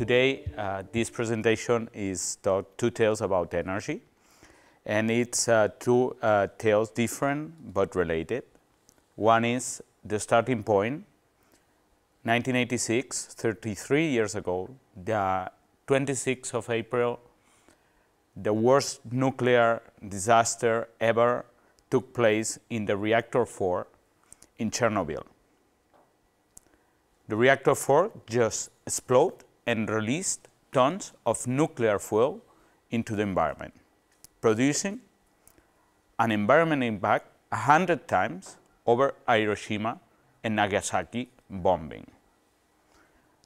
Today, this presentation is two tales about energy, and it's two tales different but related. One is the starting point, 1986, 33 years ago, the 26th of April, the worst nuclear disaster ever took place in the reactor 4 in Chernobyl. The reactor 4 just exploded and released tons of nuclear fuel into the environment, producing an environmental impact 100 times over Hiroshima and Nagasaki bombing.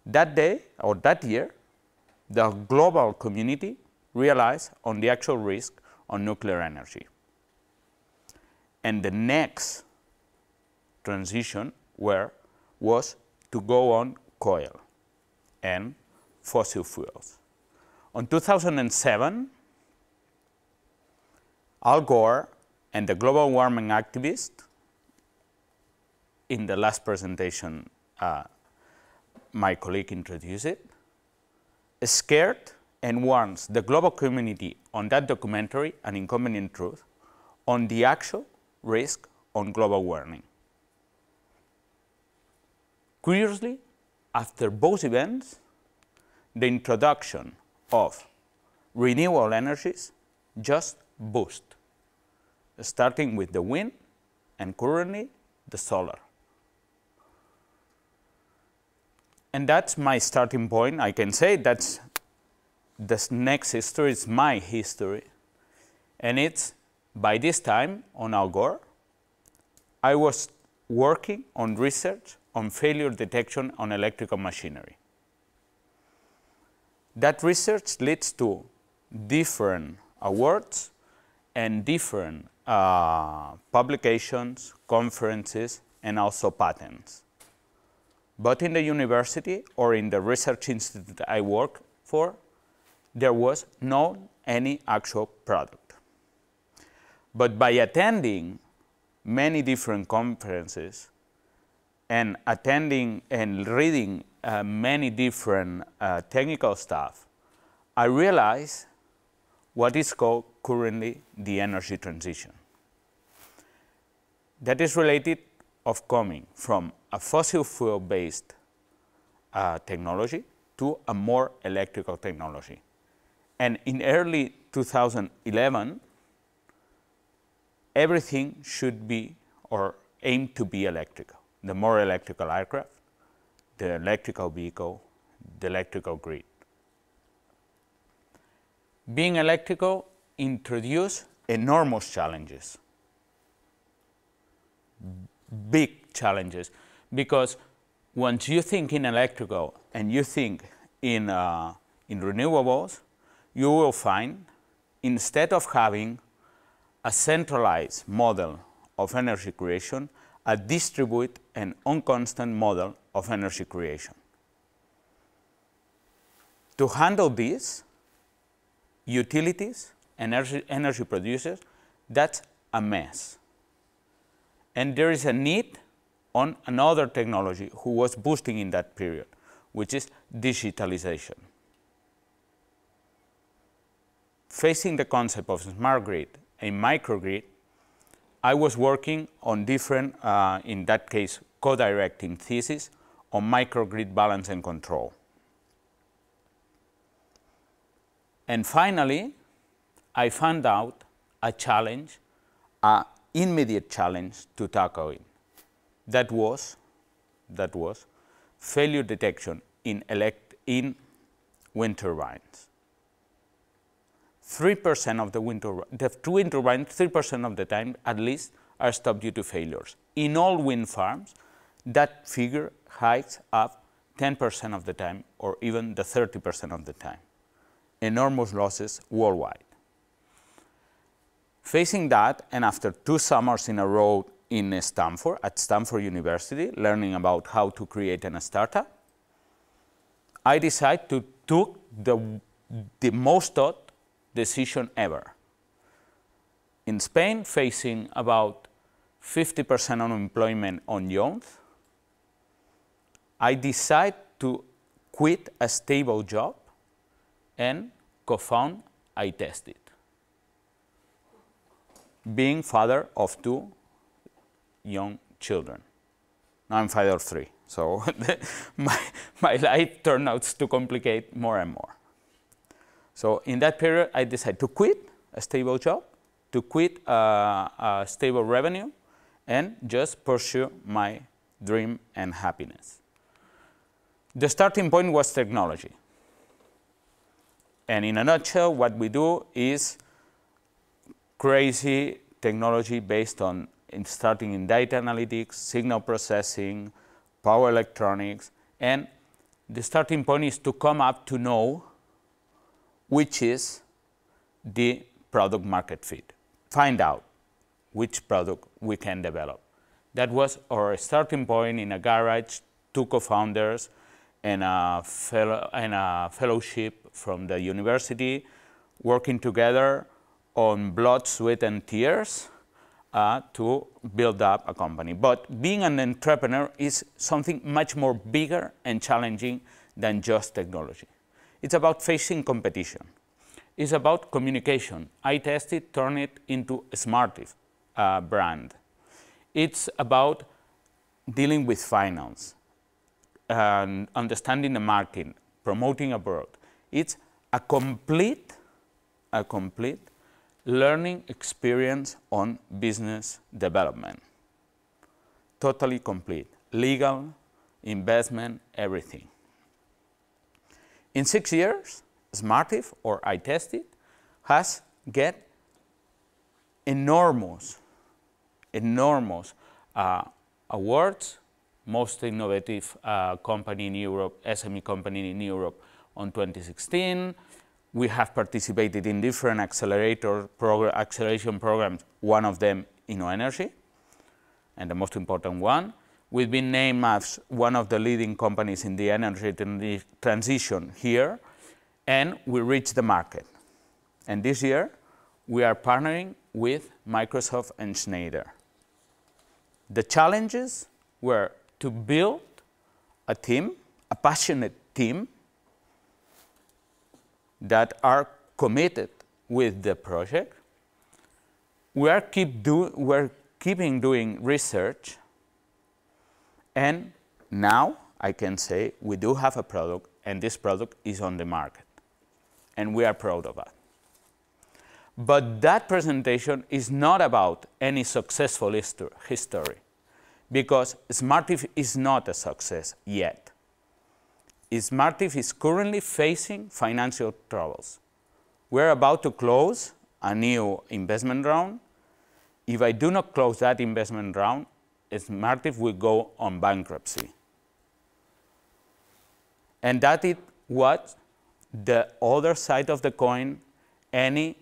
That day, or that year, the global community realized on the actual risk on nuclear energy. And the next transition was to go on coal and fossil fuels. On 2007, Al Gore and the global warming activist, in the last presentation my colleague introduced it, scared and warns the global community on that documentary, An Inconvenient Truth, on the actual risk on global warming. Curiously, after both events, the introduction of renewable energies just boost, starting with the wind and currently the solar. And that's my starting point. I can say that's this next history is my history. And it's by this time on Al Gore, I was working on research on failure detection on electrical machinery. That research leads to different awards and different publications, conferences, and also patents. But in the university or in the research institute I work for, there was no any actual product. But by attending many different conferences and attending and reading many different technical stuff, I realized what is called currently the energy transition. That is related of coming from a fossil fuel-based technology to a more electrical technology. And in early 2011, everything should be or aim to be electrical. The more electrical aircraft, the electrical vehicle, the electrical grid. Being electrical introduced enormous challenges, big challenges, because once you think in electrical and you think in renewables, you will find instead of having a centralized model of energy creation, a distributed and unconstant model of energy creation. To handle this, utilities, energy producers, that's a mess. And there is a need on another technology who was boosting in that period, which is digitalization. Facing the concept of smart grid and microgrid, I was working on different, in that case, co-directing thesis on microgrid balance and control. And finally, I found out a challenge, an immediate challenge to tackle it. That was failure detection in wind turbines. 3% of the wind turbines, 3% of the time at least, are stopped due to failures. In all wind farms, that figure hikes up 10% of the time or even the 30% of the time. Enormous losses worldwide. Facing that, and after 2 summers in a row in Stanford, at Stanford University, learning about how to create a startup, I decided to take the most thought decision ever. In Spain, facing about 50% unemployment on youth, I decided to quit a stable job and co-found iTested, being father of 2 young children. Now I'm father of 3, so my life turned out to complicate more and more. So in that period, I decided to quit a stable job, to quit a stable revenue, and just pursue my dream and happiness. The starting point was technology. And in a nutshell, what we do is crazy technology based on starting in data analytics, signal processing, power electronics, and the starting point is to come up to know which is the product market fit. Find out which product we can develop. That was our starting point in a garage, 2 co-founders and a fellowship from the university, working together on blood, sweat, and tears to build up a company. But being an entrepreneur is something much more bigger and challenging than just technology. It's about facing competition. It's about communication. iTested turned it into a Smartive brand. It's about dealing with finance, and understanding the market, promoting abroad. It's a complete learning experience on business development. Totally complete. Legal, investment, everything. In 6 years, Smartive, or iTested, has get enormous awards. Most innovative company in Europe, SME company in Europe on 2016. We have participated in different acceleration programs, one of them InnoEnergy, and the most important one. We've been named as one of the leading companies in the energy transition here, and we reached the market. And this year, we are partnering with Microsoft and Schneider. The challenges were to build a team, a passionate team, that are committed with the project. We're keeping doing research, and now I can say we do have a product, and this product is on the market, and we are proud of that. But that presentation is not about any successful history, because Smartive is not a success yet. Smartive is currently facing financial troubles. We're about to close a new investment round. If I do not close that investment round, Smartive will go on bankruptcy. And that is what the other side of the coin any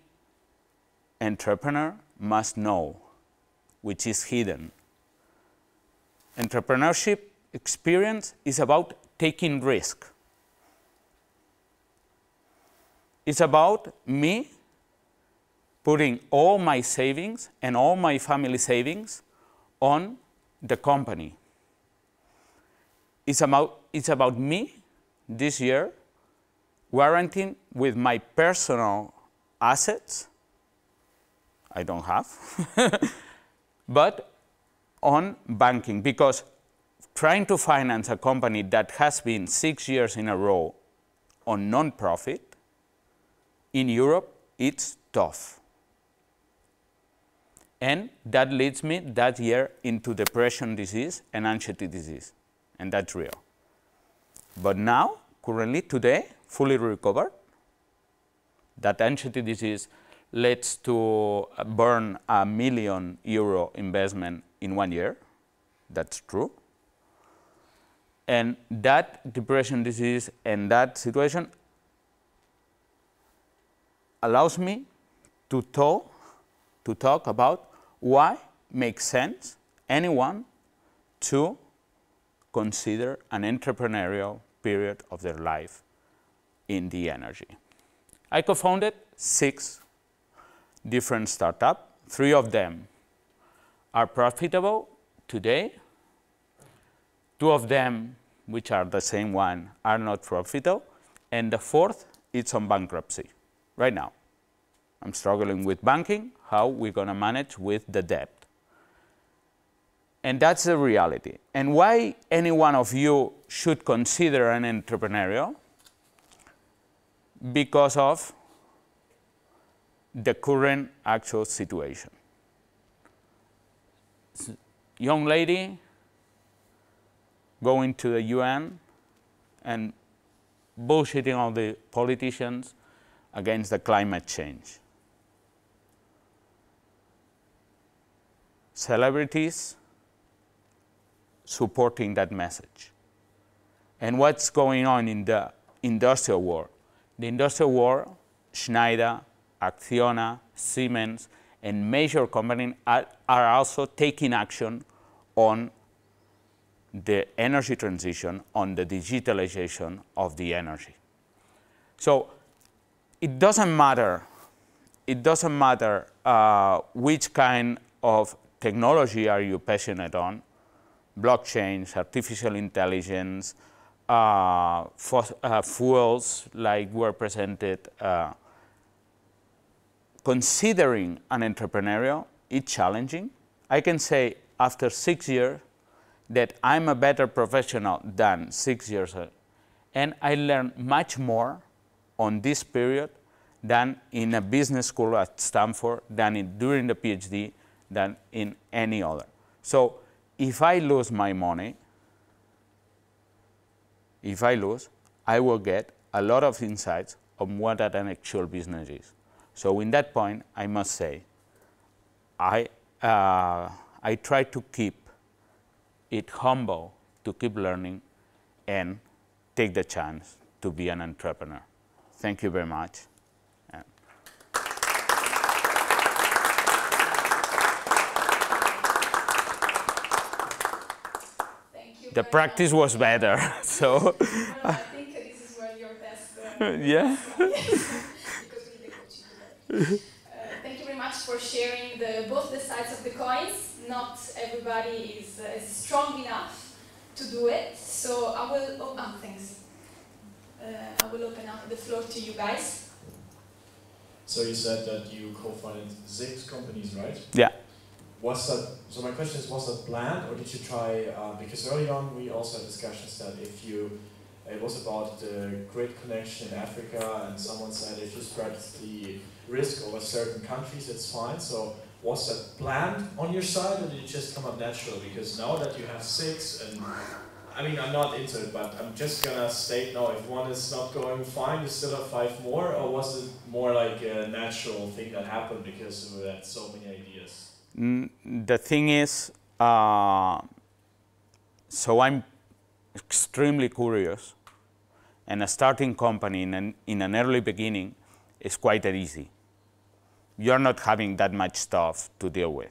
entrepreneur must know, which is hidden. Entrepreneurship experience is about taking risk. It's about me putting all my savings and all my family savings on the company. It's about me this year guaranteeing with my personal assets, I don't have, but on banking, because trying to finance a company that has been 6 years in a row on non-profit in Europe, it's tough. And that leads me that year into depression disease and anxiety disease, and that's real. But now, currently, today, fully recovered. That anxiety disease leads to burn €1 million investment in 1 year. That's true. And that depression disease and that situation allows me to talk about why makes sense anyone to consider an entrepreneurial period of their life in the energy. I co-founded 6 different startups. 3 of them are profitable today. 2 of them which are the same one, are not profitable. And the fourth, it's on bankruptcy right now. I'm struggling with banking, how we're going to manage with the debt. And that's the reality. And why any one of you should consider an entrepreneurial? Because of the current actual situation. Young lady going to the UN and bullshitting all the politicians against the climate change. Celebrities supporting that message. And what's going on in the industrial world? The industrial world, Schneider, Acciona, Siemens, and major companies are also taking action on the energy transition, on the digitalization of the energy. So it doesn't matter which kind of technology are you passionate on, blockchains, artificial intelligence, fuels like were presented. Considering an entrepreneurial, it's challenging. I can say after 6 years that I'm a better professional than 6 years ago. And I learned much more on this period than in a business school at Stanford, than during the PhD, than in any other. So if I lose my money, I will get a lot of insights on what an actual business is. So in that point, I must say, I try to keep it humble, to keep learning, and take the chance to be an entrepreneur. Thank you very much. The practice was better, so. Well, I think this is where your best. Yeah. Because we need the coaching together. Thank you very much for sharing both the sides of the coins. Not everybody is strong enough to do it, so I will. Thanks. I will open up the floor to you guys. So you said that you co-founded 6 companies, right? Yeah. Was that, so my question is, was that planned, or did you try, because early on we also had discussions that it was about the grid connection in Africa, and someone said if you spread the risk over certain countries, it's fine. So was that planned on your side, or did it just come up naturally? Because now that you have 6, and I mean, I'm not into it, but I'm just gonna state now, if one is not going fine, you still have 5 more, or was it more like a natural thing that happened because we had so many ideas? The thing is, so I'm extremely curious, and a starting company in an early beginning is quite easy. You're not having that much stuff to deal with.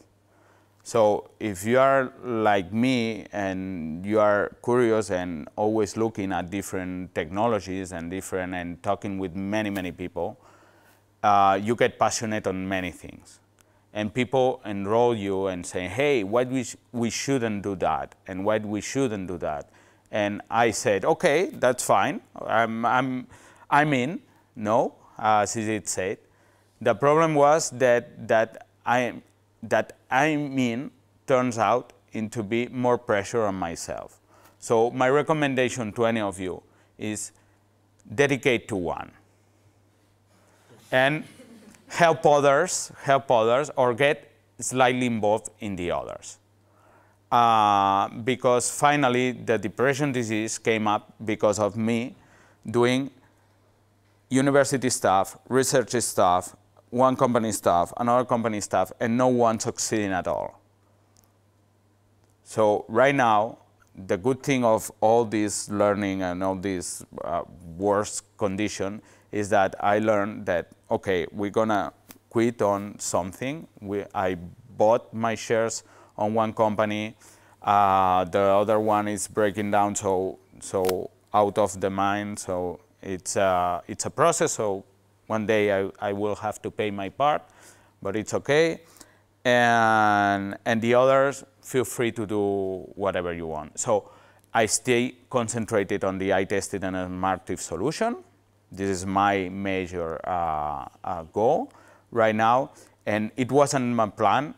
So if you are like me and you are curious and always looking at different technologies and talking with many people, you get passionate on many things. And people enroll you and say, hey, why we shouldn't do that, and why we shouldn't do that. And I said, okay, that's fine. I'm in. No, as it said. The problem was that I'm in turns out into be more pressure on myself. So my recommendation to any of you is dedicate to one. And help others, or get slightly involved in the others. Because finally, the depression disease came up because of me doing university stuff, research stuff, one company stuff, another company stuff, and no one succeeding at all. So right now, the good thing of all this learning and all this worse condition is that I learned that, okay, we're gonna quit on something. I bought my shares on one company. The other one is breaking down, so out of the mind. So it's a process. So one day I will have to pay my part, but it's okay. And the others, feel free to do whatever you want. So I stay concentrated on the eye testing and Smartive solution. This is my major goal right now, and it wasn't my plan.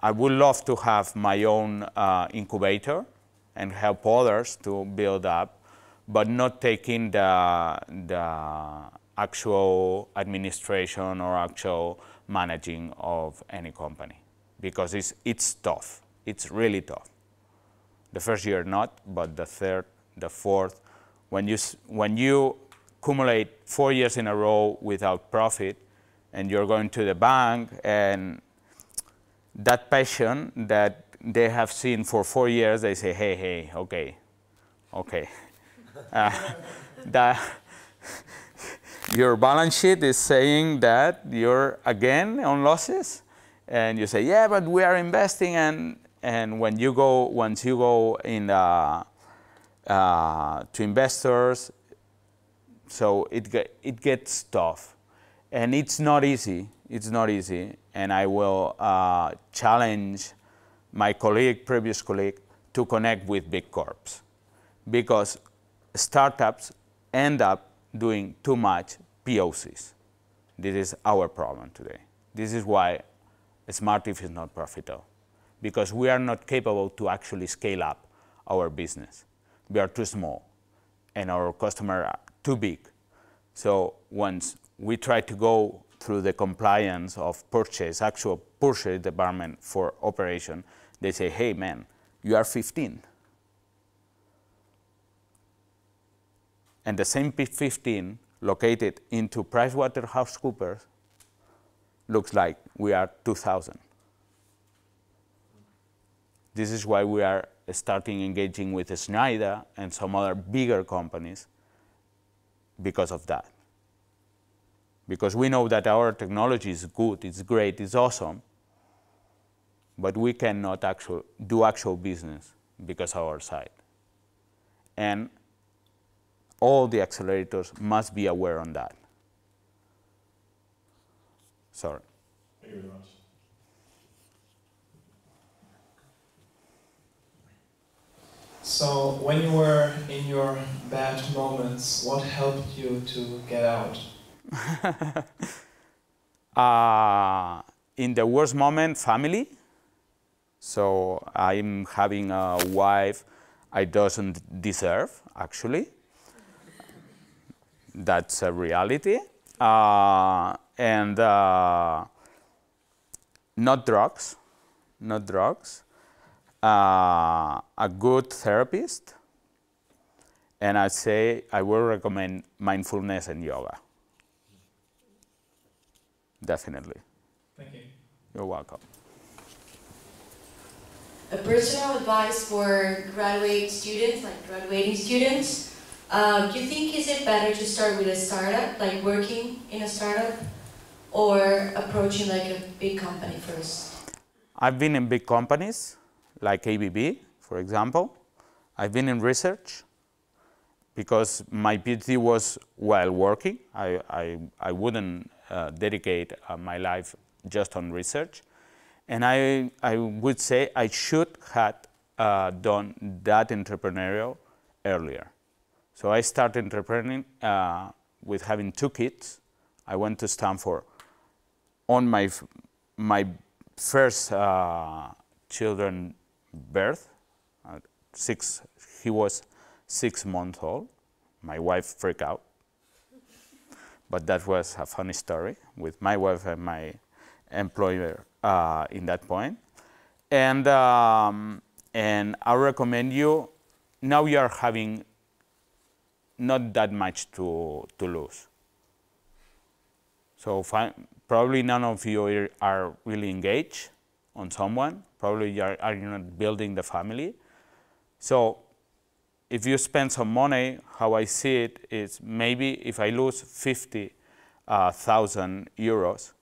I would love to have my own incubator and help others to build up, but not taking the actual administration or actual managing of any company, because it's tough. It's really tough. The first year not, but the third, the fourth, when you accumulate 4 years in a row without profit, and you're going to the bank, and that passion that they have seen for 4 years, they say, hey, okay. Your balance sheet is saying that you're again on losses, and you say, yeah, but we are investing, and once you go in to investors, so it gets tough, and it's not easy. It's not easy, and I will challenge my previous colleague, to connect with big corps, because startups end up doing too much POCs. This is our problem today. This is why Smartive is not profitable, because we are not capable to actually scale up our business. We are too small, and our customers are too big. So once we try to go through the compliance of purchase, actual purchase department for operation, they say, hey man, you are 15. And the same 15 located into PricewaterhouseCoopers looks like we are 2,000. This is why we are starting engaging with Schneider and some other bigger companies because of that. Because we know that our technology is good, it's great, it's awesome, but we cannot do actual business because of our side. And all the accelerators must be aware on that. Sorry. Thank you very much. So when you were in your bad moments, what helped you to get out? In the worst moment, family. So I'm having a wife I doesn't deserve, actually. That's a reality. And not drugs, not drugs. A good therapist. And I say I will recommend mindfulness and yoga. Definitely. Thank you. You're welcome. A personal advice for graduating students. Do you think is it better to start with a startup, like working in a startup, or approaching like a big company first? I've been in big companies, like ABB, for example. I've been in research, because my PhD was while working. I wouldn't dedicate my life just on research. And I would say I should have done that entrepreneurial earlier. So I started entrepreneuring with having 2 kids. I went to Stanford on my first children birth. He was 6 months old. My wife freaked out. But that was a funny story with my wife and my employer in that point. And I recommend you, now you are having not that much to lose. So probably none of you are really engaged on someone. Probably you are not building the family. So if you spend some money, how I see it is maybe if I lose 50,000 euros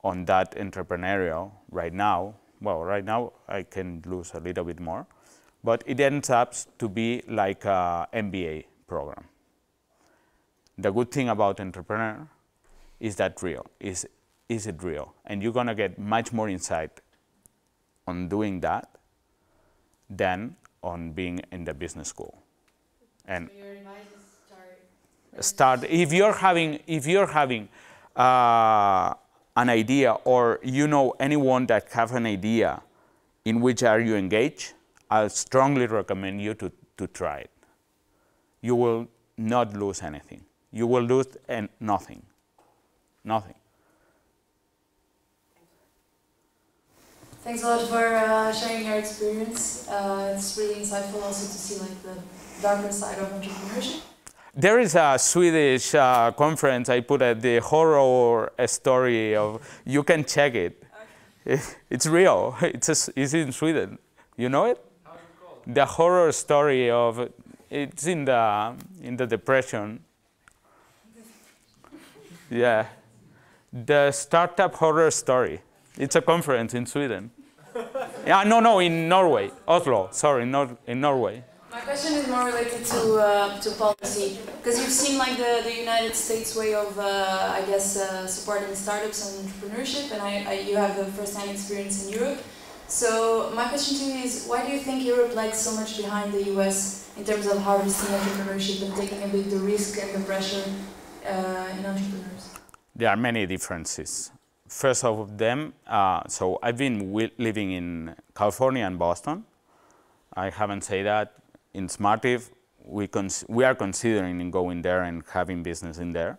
on that entrepreneurial right now, well, right now I can lose a little bit more, but it ends up to be like an MBA program. The good thing about entrepreneur is that is it real? And you're gonna get much more insight on doing that than on being in the business school. And So your advice is start if you're having an idea, or you know anyone that have an idea in which are you engaged, I strongly recommend you to try it. You will not lose anything. You will lose nothing. Nothing. Thanks a lot for sharing your experience. It's really insightful also to see like the darker side of entrepreneurship. There is a Swedish conference I put at the horror story of, you can check it. Okay. It's real. It's in Sweden. You know it? How's it called? The horror story of, it's in the depression. Yeah. The startup horror story. It's a conference in Sweden. Yeah, no, in Norway. Oslo, sorry, in Norway. My question is more related to policy, because you've seen like the United States way of, I guess, supporting startups and entrepreneurship, and you have the first-hand experience in Europe. So my question to you is, why do you think Europe lags so much behind the US in terms of harvesting entrepreneurship and taking a bit the risk and the pressure in entrepreneurs? There are many differences. First of them, so I've been living in California and Boston. I haven't said that. In Smartive, we are considering going there and having business in there.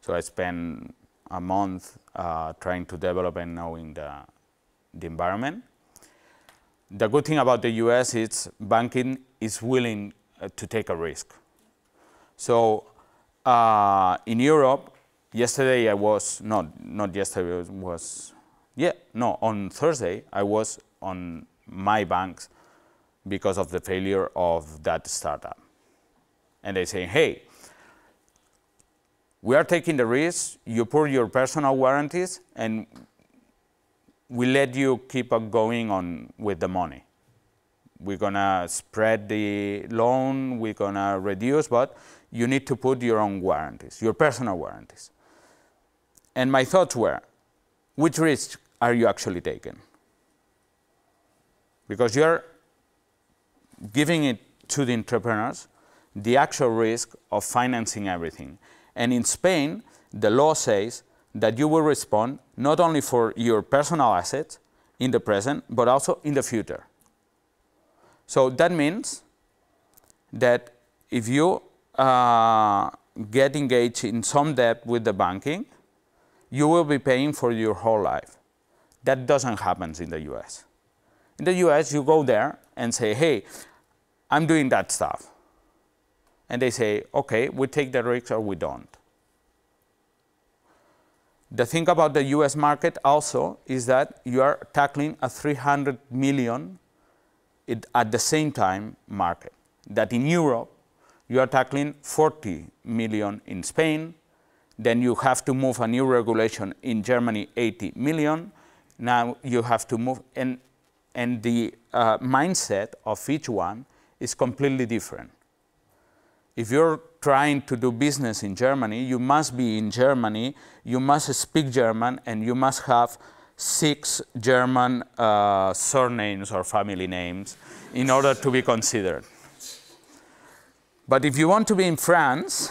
So I spent a month trying to develop and knowing the environment. The good thing about the US is banking is willing to take a risk. So in Europe, yesterday I was, not yesterday, it was, yeah, no, on Thursday I was on my banks because of the failure of that startup. And they say, hey, we are taking the risk, you put your personal warranties, and we let you keep on going on with the money. We're gonna spread the loan, we're gonna reduce, but you need to put your own warranties, your personal warranties. And my thoughts were, which risk are you actually taking? Because you're giving it to the entrepreneurs, the actual risk of financing everything. And in Spain, the law says that you will respond not only for your personal assets in the present, but also in the future. So that means that if you get engaged in some debt with the banking, you will be paying for your whole life. That doesn't happen in the US. In the US, you go there and say, hey, I'm doing that stuff. And they say, okay, we take the risk or we don't. The thing about the US market also is that you are tackling a 300 million at the same time market. That in Europe, you are tackling 40 million in Spain, then you have to move a new regulation in Germany, 80 million. Now you have to move, and the mindset of each one is completely different. If you're trying to do business in Germany, you must be in Germany, you must speak German, and you must have 6 German surnames or family names in order to be considered. But if you want to be in France,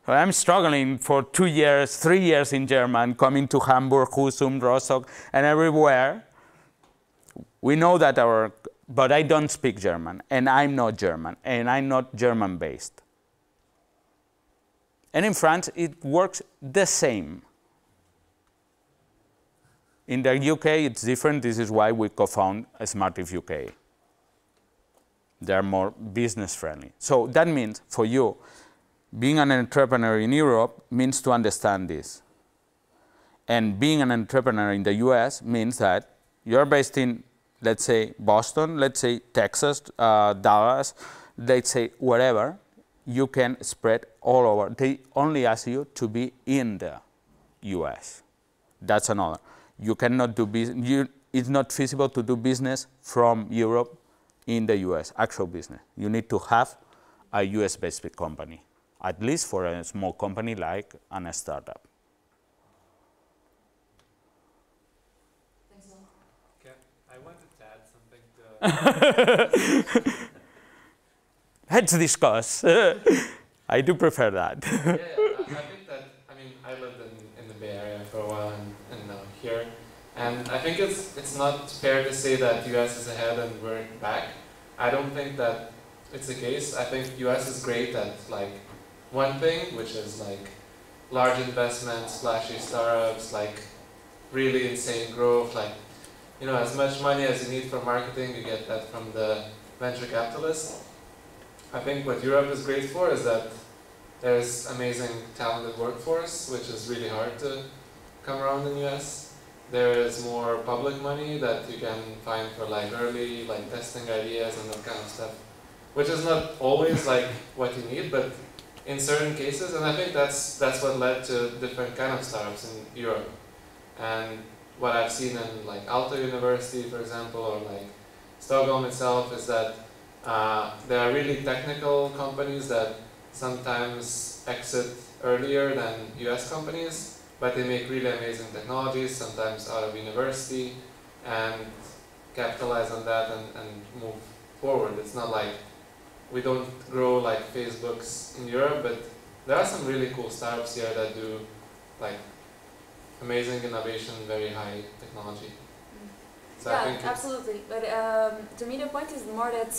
I'm struggling for 2 years, 3 years in German, coming to Hamburg, Husum, Rostock, and everywhere. We know that but I don't speak German, and I'm not German, and I'm not German-based. And in France, it works the same. In the UK, it's different. This is why we co-found Smartive UK. They're more business-friendly. So that means, for you, being an entrepreneur in Europe means to understand this. And being an entrepreneur in the US means that you're based in, let's say, Boston, let's say Texas, Dallas, let's say wherever, you can spread all over. They only ask you to be in the US. That's another. You cannot do business, it's not feasible to do business from Europe in the US, actual business. You need to have a US-based company, at least for a small company like a startup. Okay, I wanted to add something Let's discuss. I do prefer that. Yeah, I think that, I mean, I lived in the Bay Area for a while and now here. And I think it's not fair to say that US is ahead and we're back. I don't think that it's the case. I think US is great at like one thing, which is like large investments, flashy startups, like really insane growth, like, you know, as much money as you need for marketing, you get that from the venture capitalists. I think what Europe is great for is that there's amazing talented workforce, which is really hard to come around in the US. There is more public money that you can find for like early like testing ideas and that kind of stuff, which is not always like what you need, but in certain cases, and I think that's what led to different kind of startups in Europe. And what I've seen in like Aalto University, for example, or like Stockholm itself, is that there are really technical companies that sometimes exit earlier than US companies, but they make really amazing technologies, sometimes out of university, and capitalize on that and move forward. It's not like we don't grow like Facebooks in Europe, but there are some really cool startups here that do like amazing innovation, very high technology. So yeah, absolutely. But to me, the point is more that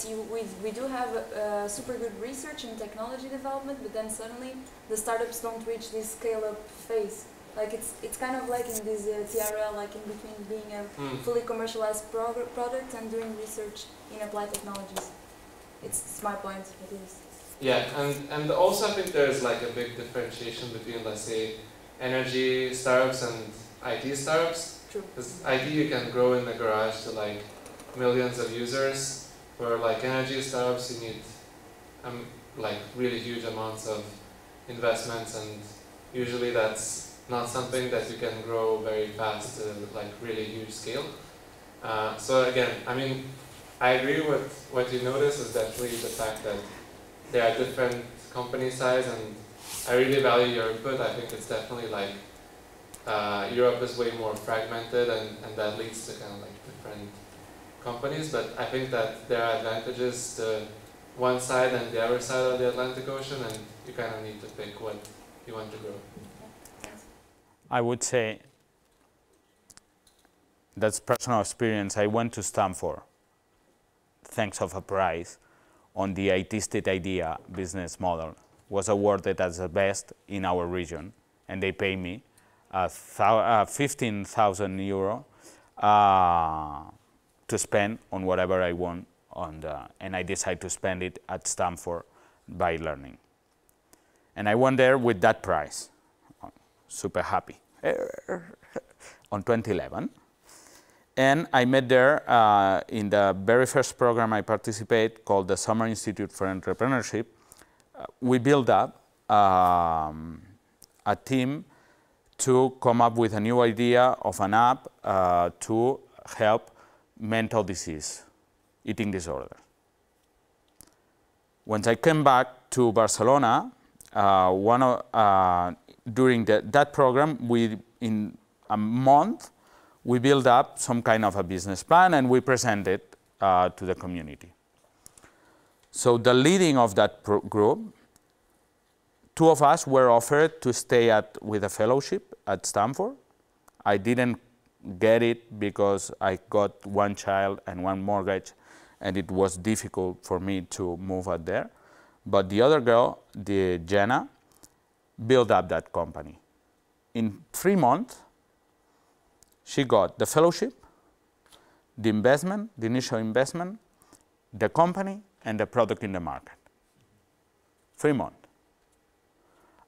we do have super good research and technology development, but then suddenly the startups don't reach this scale-up phase. Like it's kind of like in this TRL, like in between being a fully commercialized product and doing research in applied technologies. It's my point, it is. Yeah, and also I think there's like a big differentiation between, let's say, energy startups and IT startups. Because IT you can grow in the garage to like millions of users. For like energy startups you need like really huge amounts of investments, and usually that's not something that you can grow very fast to like really huge scale. So again, I mean, I agree with what you notice is definitely the fact that there are different company size, and I really value your input. I think it's definitely like Europe is way more fragmented, and that leads to kind of like different companies, but I think that there are advantages to one side and the other side of the Atlantic Ocean, and you kind of need to pick what you want to grow. I would say that's personal experience. I went to Stanford, thanks of a prize, on the IT state idea business model. Was awarded as the best in our region, and they pay me 15,000 euro to spend on whatever I want, and I decided to spend it at Stanford by learning. And I went there with that prize, super happy, on 2011. And I met there in the very first program I participated, called the Summer Institute for Entrepreneurship. We built up a team to come up with a new idea of an app to help mental disease, eating disorder. Once I came back to Barcelona, during that program, in a month, we built up some kind of a business plan, and we presented to the community. So the leading of that group, two of us were offered to stay with a fellowship at Stanford. I didn't get it because I got one child and one mortgage, and it was difficult for me to move out there. But the other girl, Jenna, built up that company. In 3 months, she got the fellowship, the investment, the initial investment, the company, and the product in the market. 3 months.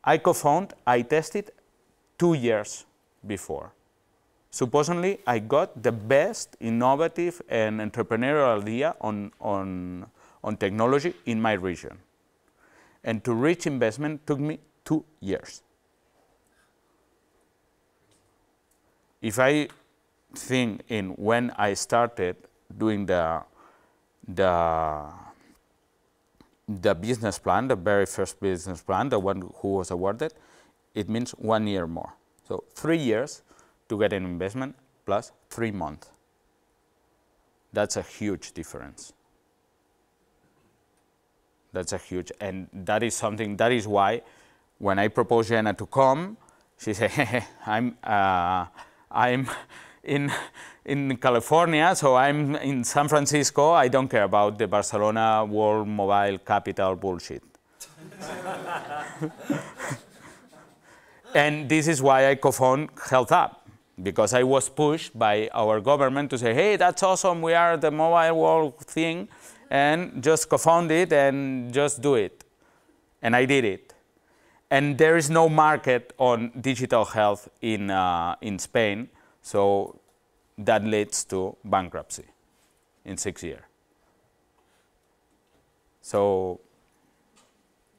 I co-founded, I tested 2 years before. Supposedly, I got the best innovative and entrepreneurial idea on technology in my region. And to reach investment took me 2 years. If I think in when I started doing the business plan, the very first business plan, the one who was awarded, it means 1 year more. So 3 years to get an investment plus 3 months. That's a huge difference. That's a huge, and that is something, that is why when I proposed Jenna to come, she said, hey, I'm in California, so I'm in San Francisco, I don't care about the Barcelona World Mobile Capital bullshit. And this is why I co-founded Health Up, because I was pushed by our government to say, hey, that's awesome, we are the mobile world thing, and just co-found it and just do it. And I did it. And there is no market on digital health in Spain, so that leads to bankruptcy in 6 years. So,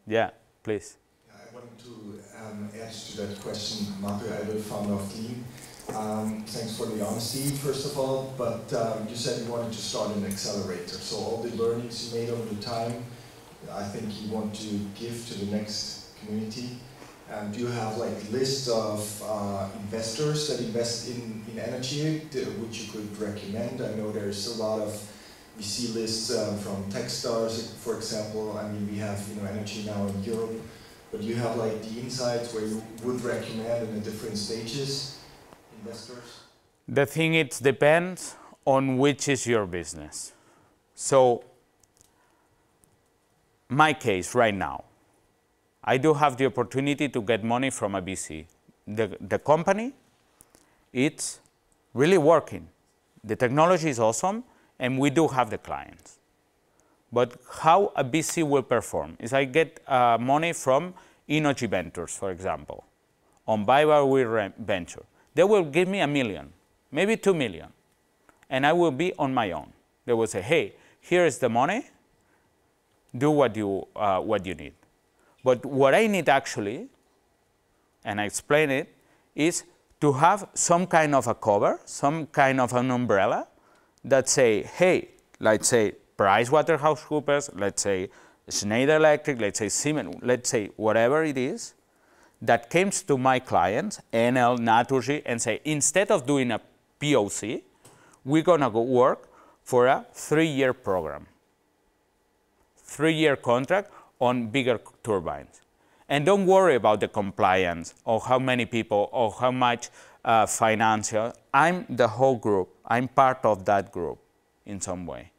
yeah, please. I wanted to add to that question, Marco, the founder of Clean. Thanks for the honesty, first of all, but you said you wanted to start an accelerator. So all the learnings you made over the time, I think you want to give to the next community. Do you have like a list of investors that invest in energy, which you could recommend? I know there's a lot of VC lists from Techstars, for example. I mean, we have energy now in Europe, but you have like the insights where you would recommend in the different stages. Investors? The thing it depends on which is your business. So, my case right now, I do have the opportunity to get money from a VC. The company, it's really working. The technology is awesome, and we do have the clients. But how a VC will perform is I get money from Inoji Ventures, for example, on Viva Venture. They will give me $1 million, maybe 2 million, and I will be on my own. They will say, hey, here is the money, do what you need. But what I need actually, and I explain it, is to have some kind of a cover, some kind of an umbrella that say, hey, let's say PricewaterhouseCoopers, let's say Schneider Electric, let's say Siemens, let's say whatever it is, that comes to my clients, Enel, Naturgy, and say, instead of doing a POC, we're going to go work for a 3-year program, 3-year contract on bigger turbines. And don't worry about the compliance or how many people or how much financial. I'm the whole group. I'm part of that group in some way.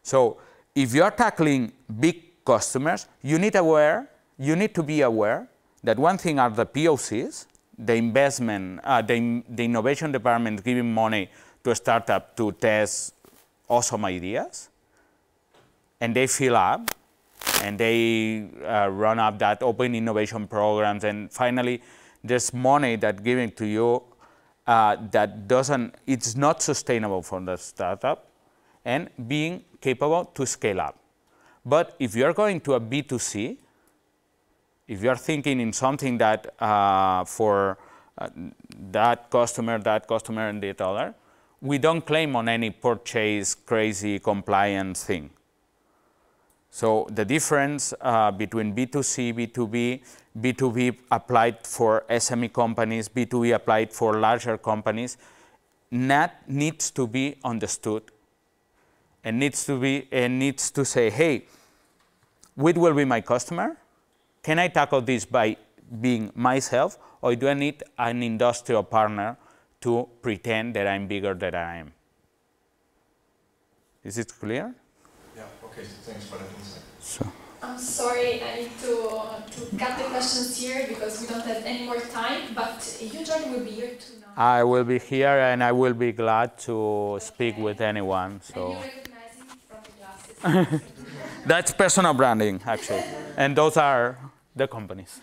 So if you're tackling big customers, you need to be aware that one thing are the POCs, the investment, the innovation department giving money to a startup to test awesome ideas, and they fill up, and they run up that open innovation programs, and finally, there's money that given to you that doesn't, it's not sustainable for the startup, and being capable to scale up. But if you're going to a B2C, if you're thinking in something that for that customer, and the other, we don't claim on any purchase crazy compliance thing. So the difference between B2C, B2B, B2B applied for SME companies, B2B applied for larger companies, that needs to be understood and needs to say, hey, which will be my customer? Can I tackle this by being myself, or do I need an industrial partner to pretend that I'm bigger than I am? Is it clear? Yeah, okay, thanks for that insight. So. I'm sorry, I need to cut the questions here because we don't have any more time, but you, Jordi, will be here too now. I will be here and I will be glad to speak with anyone. So. And you recognize him from the glasses. That's personal branding, actually. And those are the companies.